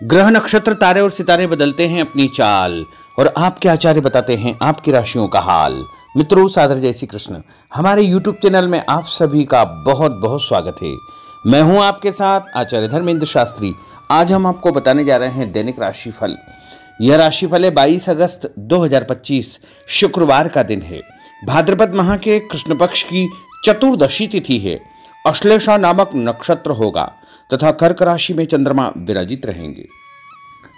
ग्रह नक्षत्र तारे और सितारे बदलते हैं अपनी चाल और आपके आचार्य बताते हैं आपकी राशियों का हाल। मित्रों, सादर जय श्री कृष्ण। हमारे YouTube चैनल में आप सभी का बहुत बहुत स्वागत है। मैं हूं आपके साथ आचार्य धर्मेंद्र शास्त्री। आज हम आपको बताने जा रहे हैं दैनिक राशिफल। यह राशिफल है 22 अगस्त 2025 शुक्रवार का दिन है। भाद्रपद माह के कृष्ण पक्ष की चतुर्दशी तिथि है। अश्लेषा नामक नक्षत्र होगा तथा कर्क राशि में चंद्रमा विराजित रहेंगे।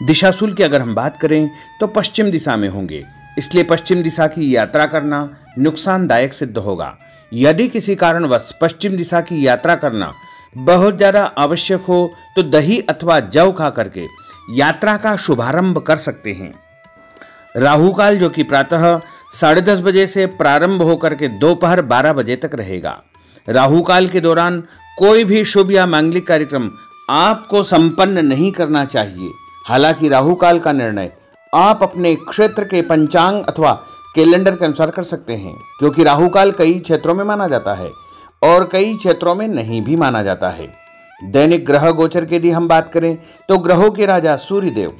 दिशाशूल की अगर हम बात करें तो पश्चिम दिशा में होंगे, इसलिए पश्चिम दिशा की यात्रा करना नुकसानदायक सिद्ध होगा। यदि किसी कारणवश पश्चिम दिशा की यात्रा करना बहुत ज्यादा आवश्यक हो तो दही अथवा जौ खा करके यात्रा का शुभारंभ कर सकते हैं। राहु काल जो कि प्रातः 10:30 बजे से प्रारंभ होकर के दोपहर 12 बजे तक रहेगा। राहु काल के दौरान कोई भी शुभ या मांगलिक कार्यक्रम आपको संपन्न नहीं करना चाहिए। हालांकि राहु काल का निर्णय आप अपने क्षेत्र के पंचांग अथवा कैलेंडर के अनुसार कर सकते हैं, क्योंकि राहु काल कई क्षेत्रों में माना जाता है और कई क्षेत्रों में नहीं भी माना जाता है। दैनिक ग्रह गोचर की यदि हम बात करें तो ग्रहों के राजा सूर्यदेव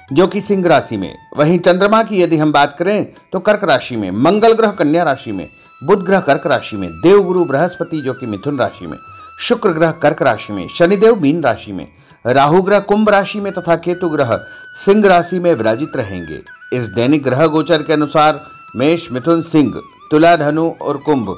जो कि सिंह राशि में, वहीं चंद्रमा की यदि हम बात करें तो कर्क राशि में, मंगल ग्रह कन्या राशि में, बुध ग्रह कर्क राशि में, देवगुरु बृहस्पति जो कि मिथुन राशि में, शुक्र ग्रह कर्क राशि में, शनिदेव मीन राशि में, राहु ग्रह कुंभ राशि में तथा केतु ग्रह सिंह राशि में विराजित रहेंगे। इस दैनिक ग्रह गोचर के अनुसार मेष, मिथुन, सिंह, तुला, धनु और कुंभ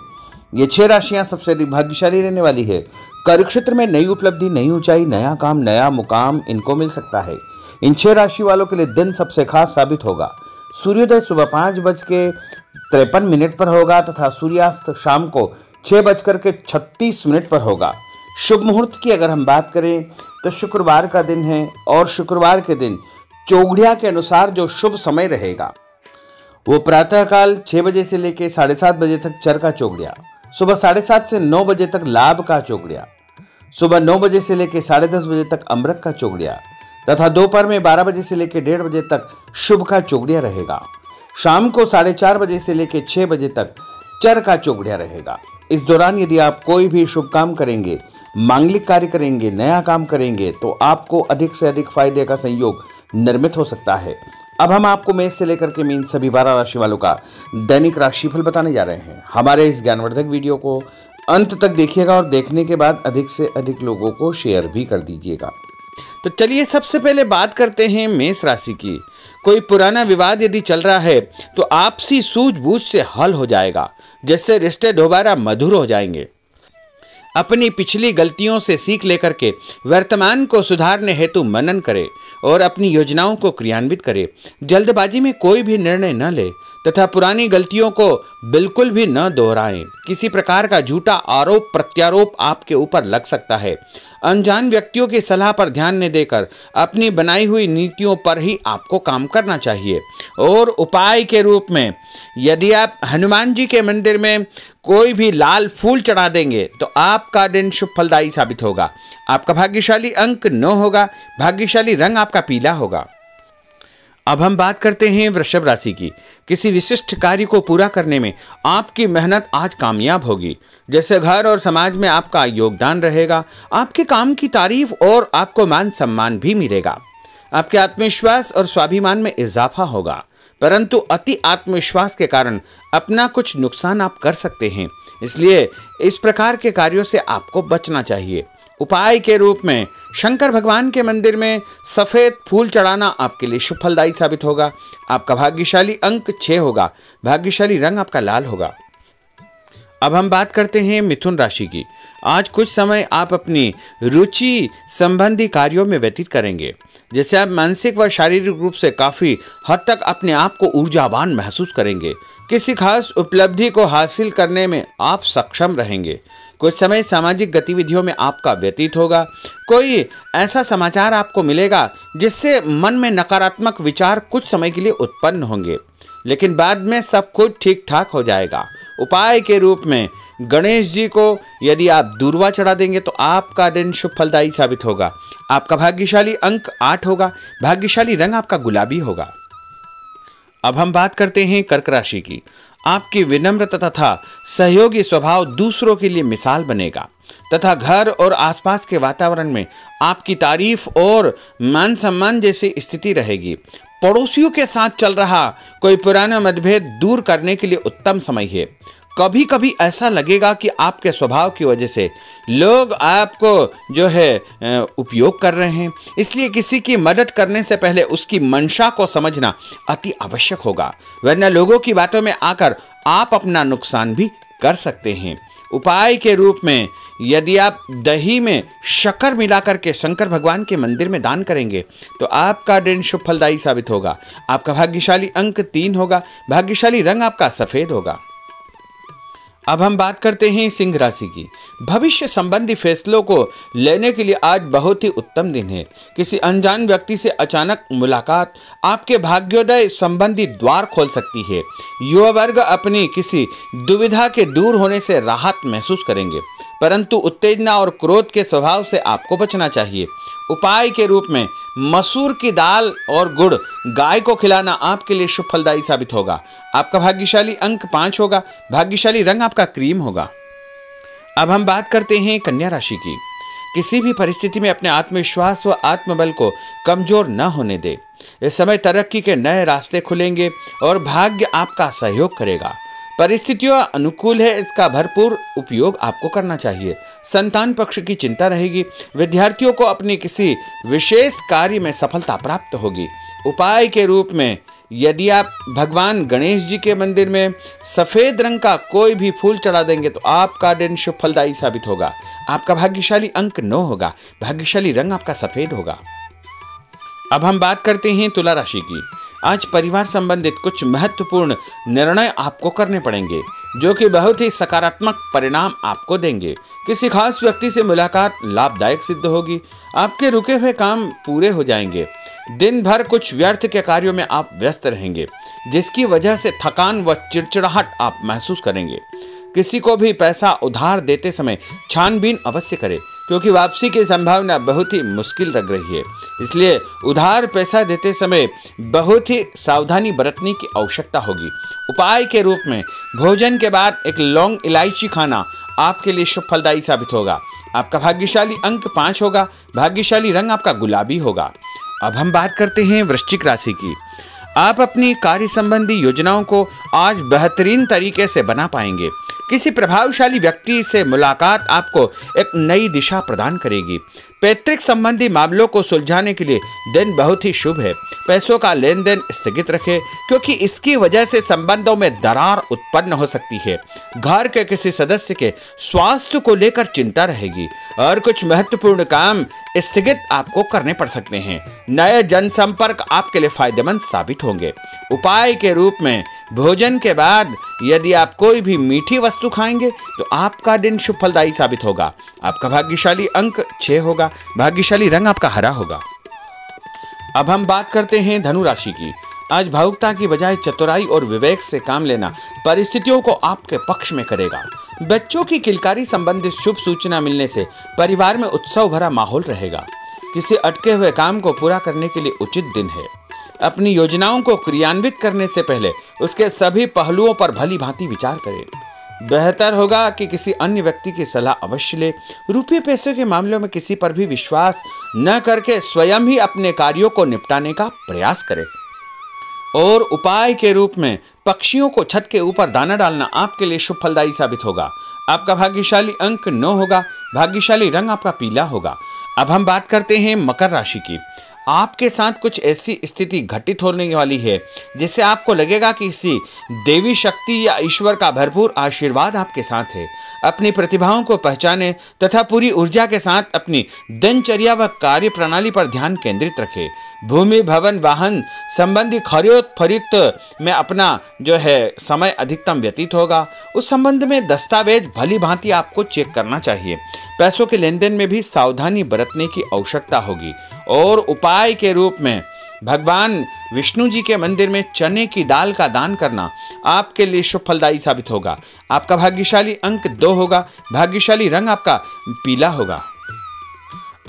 ये 6 राशियां सबसे अधिक भाग्यशाली रहने वाली है। कार्य क्षेत्र में नई उपलब्धि, नई ऊंचाई, नया काम, नया मुकाम इनको मिल सकता है। इन 6 राशि वालों के लिए दिन सबसे खास साबित होगा। सूर्योदय सुबह 5:53 पर होगा तथा सूर्यास्त शाम को 6:36 पर होगा। शुभ मुहूर्त की अगर हम बात करें तो शुक्रवार का दिन है और शुक्रवार के दिन चौघड़िया के अनुसार जो शुभ समय रहेगा वो प्रातःकाल 6 बजे से लेकर 7:30 बजे तक चर का चौघड़िया, सुबह 7:30 से 9 बजे तक लाभ का चौघड़िया, सुबह 9 बजे से लेकर 10:30 बजे तक अमृत का चौघड़िया तथा दोपहर में 12 बजे से लेकर 1:30 बजे तक शुभ का चौघड़िया रहेगा। शाम को 4:30 बजे से लेकर 6 बजे तक चर का चौघड़िया रहेगा। इस दौरान यदि आप कोई भी शुभ काम करेंगे, मांगलिक कार्य करेंगे, नया काम करेंगे तो आपको अधिक से अधिक फायदे का संयोग निर्मित हो सकता है। अब हम आपको मेष से लेकर के मीन सभी 12 राशि वालों का दैनिक राशिफल बताने जा रहे हैं। हमारे इस ज्ञानवर्धक वीडियो को अंत तक देखिएगा और देखने के बाद अधिक से अधिक लोगों को शेयर भी कर दीजिएगा। तो चलिए सबसे पहले बात करते हैं मेष राशि की। कोई पुराना विवाद यदि चल रहा है तो आपसी सूझबूझ से हल हो जाएगा, जिससे रिश्ते दोबारा मधुर हो जाएंगे। अपनी पिछली गलतियों से सीख लेकर के वर्तमान को सुधारने हेतु मनन करें और अपनी योजनाओं को क्रियान्वित करें। जल्दबाजी में कोई भी निर्णय न ले तथा पुरानी गलतियों को बिल्कुल भी न दोहराएं। किसी प्रकार का झूठा आरोप प्रत्यारोप आपके ऊपर लग सकता है। अनजान व्यक्तियों की सलाह पर ध्यान न देकर अपनी बनाई हुई नीतियों पर ही आपको काम करना चाहिए। और उपाय के रूप में यदि आप हनुमान जी के मंदिर में कोई भी लाल फूल चढ़ा देंगे तो आपका दिन शुभ फलदायी साबित होगा। आपका भाग्यशाली अंक 9 होगा। भाग्यशाली रंग आपका पीला होगा। अब हम बात करते हैं वृषभ राशि की। किसी विशिष्ट कार्य को पूरा करने में आपकी मेहनत आज कामयाब होगी। जैसे घर और समाज में आपका योगदान रहेगा, आपके काम की तारीफ और आपको मान सम्मान भी मिलेगा। आपके आत्मविश्वास और स्वाभिमान में इजाफा होगा, परंतु अति आत्मविश्वास के कारण अपना कुछ नुकसान आप कर सकते हैं, इसलिए इस प्रकार के कार्यों से आपको बचना चाहिए। उपाय के रूप में शंकर भगवान के मंदिर में सफेद फूल चढ़ाना आपके लिए शुभ फलदायी साबित होगा। आपका भाग्यशाली अंक 6 होगा। भाग्यशाली रंग आपका लाल होगा। अब हम बात करते हैं मिथुन राशि की। आज कुछ समय आप अपनी रुचि संबंधी कार्यों में व्यतीत करेंगे, जैसे आप मानसिक व शारीरिक रूप से काफी हद तक अपने आप को ऊर्जावान महसूस करेंगे। किसी खास उपलब्धि को हासिल करने में आप सक्षम रहेंगे। कुछ समय सामाजिक गतिविधियों में आपका व्यतीत होगा। कोई ऐसा समाचार आपको मिलेगा जिससे मन में नकारात्मक विचार कुछ समय के लिए उत्पन्न होंगे, लेकिन बाद में सब कुछ ठीक ठाक हो जाएगा। उपाय के रूप में गणेश जी को यदि आप दूर्वा चढ़ा देंगे तो आपका दिन शुभ फलदायी साबित होगा। आपका भाग्यशाली अंक 8 होगा। भाग्यशाली रंग आपका गुलाबी होगा। अब हम बात करते हैं कर्क राशि की। आपकी विनम्रता तथा सहयोगी स्वभाव दूसरों के लिए मिसाल बनेगा तथा घर और आसपास के वातावरण में आपकी तारीफ और मान सम्मान जैसी स्थिति रहेगी। पड़ोसियों के साथ चल रहा कोई पुराना मतभेद दूर करने के लिए उत्तम समय है। कभी कभी ऐसा लगेगा कि आपके स्वभाव की वजह से लोग आपको जो है उपयोग कर रहे हैं, इसलिए किसी की मदद करने से पहले उसकी मंशा को समझना अति आवश्यक होगा, वरना लोगों की बातों में आकर आप अपना नुकसान भी कर सकते हैं। उपाय के रूप में यदि आप दही में शक्कर मिलाकर के शंकर भगवान के मंदिर में दान करेंगे तो आपका दिन शुभ फलदायी साबित होगा। आपका भाग्यशाली अंक 3 होगा। भाग्यशाली रंग आपका सफेद होगा। अब हम बात करते हैं सिंह राशि की। भविष्य संबंधी फैसलों को लेने के लिए आज बहुत ही उत्तम दिन है। किसी अनजान व्यक्ति से अचानक मुलाकात आपके भाग्योदय संबंधी द्वार खोल सकती है। युवा वर्ग अपनी किसी दुविधा के दूर होने से राहत महसूस करेंगे, परंतु उत्तेजना और क्रोध के स्वभाव से आपको बचना चाहिए। उपाय के रूप में मसूर की दाल और गुड़ गाय को खिलाना आपके लिए शुभ फलदायी साबित होगा। आपका भाग्यशाली अंक 5 होगा। भाग्यशाली रंग आपका क्रीम होगा। अब हम बात करते हैं कन्या राशि की। किसी भी परिस्थिति में अपने आत्मविश्वास व आत्मबल को कमजोर न होने दे। इस समय तरक्की के नए रास्ते खुलेंगे और भाग्य आपका सहयोग करेगा। परिस्थितियां अनुकूल है, इसका भरपूर उपयोग आपको करना चाहिए। संतान पक्ष की चिंता रहेगी। विद्यार्थियों को अपनी किसी विशेष कार्य में सफलता प्राप्त होगी। उपाय के रूप में यदि आप भगवान गणेश जी के मंदिर में सफेद रंग का कोई भी फूल चढ़ा देंगे तो आपका दिन शुभ फलदायी साबित होगा। आपका भाग्यशाली अंक 9 होगा। भाग्यशाली रंग आपका सफेद होगा। अब हम बात करते हैं तुला राशि की। आज परिवार संबंधित कुछ महत्वपूर्ण निर्णय आपको करने पड़ेंगे जो कि बहुत ही सकारात्मक परिणाम आपको देंगे। किसी खास व्यक्ति से मुलाकात लाभदायक सिद्ध होगी। आपके रुके हुए काम पूरे हो जाएंगे। दिन भर कुछ व्यर्थ के कार्यों में आप व्यस्त रहेंगे, जिसकी वजह से थकान व चिड़चिड़ाहट आप महसूस करेंगे। किसी को भी पैसा उधार देते समय छानबीन अवश्य करें, क्योंकि वापसी की संभावना बहुत ही मुश्किल लग रही है। इसलिए उधार पैसा देते समय बहुत ही सावधानी बरतने की आवश्यकता होगी। उपाय के रूप में भोजन के बाद एक लौंग इलायची खाना आपके लिए शुभ फलदायी साबित होगा। आपका भाग्यशाली अंक 5 होगा। भाग्यशाली रंग आपका गुलाबी होगा। अब हम बात करते हैं वृश्चिक राशि की। आप अपनी कार्य संबंधी योजनाओं को आज बेहतरीन तरीके से बना पाएंगे। किसी प्रभावशाली व्यक्ति से मुलाकात आपको एक नई दिशा प्रदान करेगी। पैतृक संबंधी मामलों को सुलझाने के लिए दिन बहुत ही शुभ है। पैसों का लेन देन स्थगित रखें, क्योंकि इसकी वजह से संबंधों में दरार उत्पन्न हो सकती है। घर के किसी सदस्य के स्वास्थ्य को लेकर चिंता रहेगी और कुछ महत्वपूर्ण काम स्थगित आपको करने पड़ सकते हैं। नए जनसंपर्क आपके लिए फायदेमंद साबित होंगे। उपाय के रूप में भोजन के बाद यदि आप कोई भी मीठी वस्तु खाएंगे तो आपका दिन शुभ फलदायी साबित होगा। आपका भाग्यशाली अंक 6 होगा। भाग्यशाली रंग आपका हरा होगा। अब हम बात करते हैं धनु राशि की। आज भावुकता की बजाय चतुराई और विवेक से काम लेना परिस्थितियों को आपके पक्ष में करेगा। बच्चों की किलकारी संबंधित शुभ सूचना मिलने से परिवार में उत्सव भरा माहौल रहेगा। किसी अटके हुए काम को पूरा करने के लिए उचित दिन है। अपनी योजनाओं को क्रियान्वित करने से पहले उसके सभी पहलुओं पर भली भांति विचार करें। बेहतर होगा कि किसी अन्य व्यक्ति की सलाह अवश्य ले। रुपये पैसे के मामलों में किसी पर भी विश्वास न करके स्वयं ही अपने कार्यों को निपटाने का प्रयास करें। और उपाय के रूप में पक्षियों को छत के ऊपर दाना डालना आपके लिए शुभ फलदायी साबित होगा। आपका भाग्यशाली अंक 9 होगा। भाग्यशाली रंग आपका पीला होगा। अब हम बात करते हैं मकर राशि की। आपके साथ कुछ ऐसी स्थिति घटित होने वाली है जिससे आपको लगेगा कि किसी देवी शक्ति या ईश्वर का भरपूर आशीर्वाद आपके साथ है। अपनी प्रतिभाओं को पहचानें तथा पूरी ऊर्जा के साथ अपनी दिनचर्या व कार्य प्रणाली पर ध्यान केंद्रित रखें। भूमि भवन वाहन संबंधी खरीद फरोख्त में अपना जो है समय अधिकतम व्यतीत होगा। उस संबंध में दस्तावेज भली भांति आपको चेक करना चाहिए। पैसों के लेन देन में भी सावधानी बरतने की आवश्यकता होगी। और उपाय के रूप में भगवान विष्णु जी के मंदिर में चने की दाल का दान करना आपके लिए शुभ फलदायी साबित होगा। आपका भाग्यशाली अंक 2 होगा। भाग्यशाली रंग आपका पीला होगा।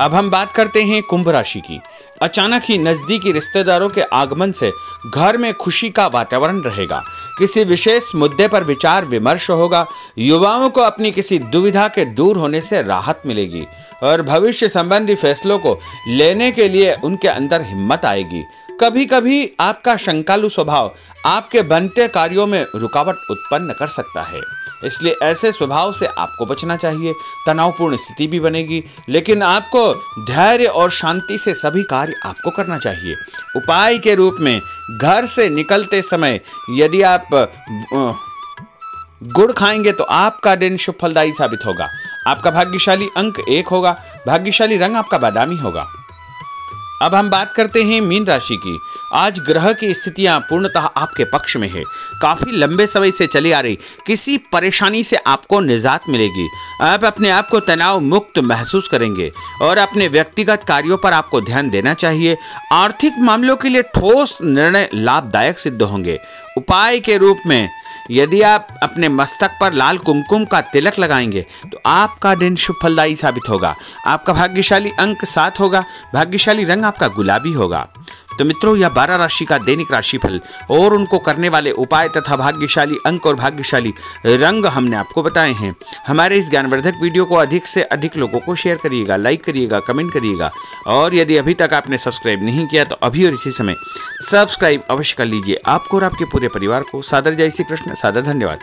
अब हम बात करते हैं कुंभ राशि की। अचानक ही नजदीकी रिश्तेदारों के आगमन से घर में खुशी का वातावरण रहेगा। किसी विशेष मुद्दे पर विचार विमर्श होगा। युवाओं को अपनी किसी दुविधा के दूर होने से राहत मिलेगी और भविष्य संबंधी फैसलों को लेने के लिए उनके अंदर हिम्मत आएगी। कभी कभी आपका शंकालु स्वभाव आपके बनते कार्यों में रुकावट उत्पन्न कर सकता है, इसलिए ऐसे स्वभाव से आपको बचना चाहिए। तनावपूर्ण स्थिति भी बनेगी, लेकिन आपको धैर्य और शांति से सभी कार्य आपको करना चाहिए। उपाय के रूप में घर से निकलते समय यदि आप गुड़ खाएंगे तो आपका दिन शुभ फलदायी साबित होगा। आपका भाग्यशाली अंक 1 होगा। भाग्यशाली रंग आपका बादामी होगा। अब हम बात करते हैं मीन राशि की। आज ग्रह की स्थितियां पूर्णतः आपके पक्ष में है। काफी लंबे समय से चली आ रही किसी परेशानी से आपको निजात मिलेगी। आप अपने आप को तनाव मुक्त महसूस करेंगे और अपने व्यक्तिगत कार्यों पर आपको ध्यान देना चाहिए। आर्थिक मामलों के लिए ठोस निर्णय लाभदायक सिद्ध होंगे। उपाय के रूप में यदि आप अपने मस्तक पर लाल कुमकुम का तिलक लगाएंगे तो आपका दिन शुभ फलदायी साबित होगा। आपका भाग्यशाली अंक 7 होगा। भाग्यशाली रंग आपका गुलाबी होगा। तो मित्रों, यह 12 राशि का दैनिक राशिफल और उनको करने वाले उपाय तथा भाग्यशाली अंक और भाग्यशाली रंग हमने आपको बताए हैं। हमारे इस ज्ञानवर्धक वीडियो को अधिक से अधिक लोगों को शेयर करिएगा, लाइक करिएगा, कमेंट करिएगा और यदि अभी तक आपने सब्सक्राइब नहीं किया तो अभी और इसी समय सब्सक्राइब अवश्य कर लीजिए। आपको और आपके पूरे परिवार को सादर जय श्री कृष्ण, सादर धन्यवाद।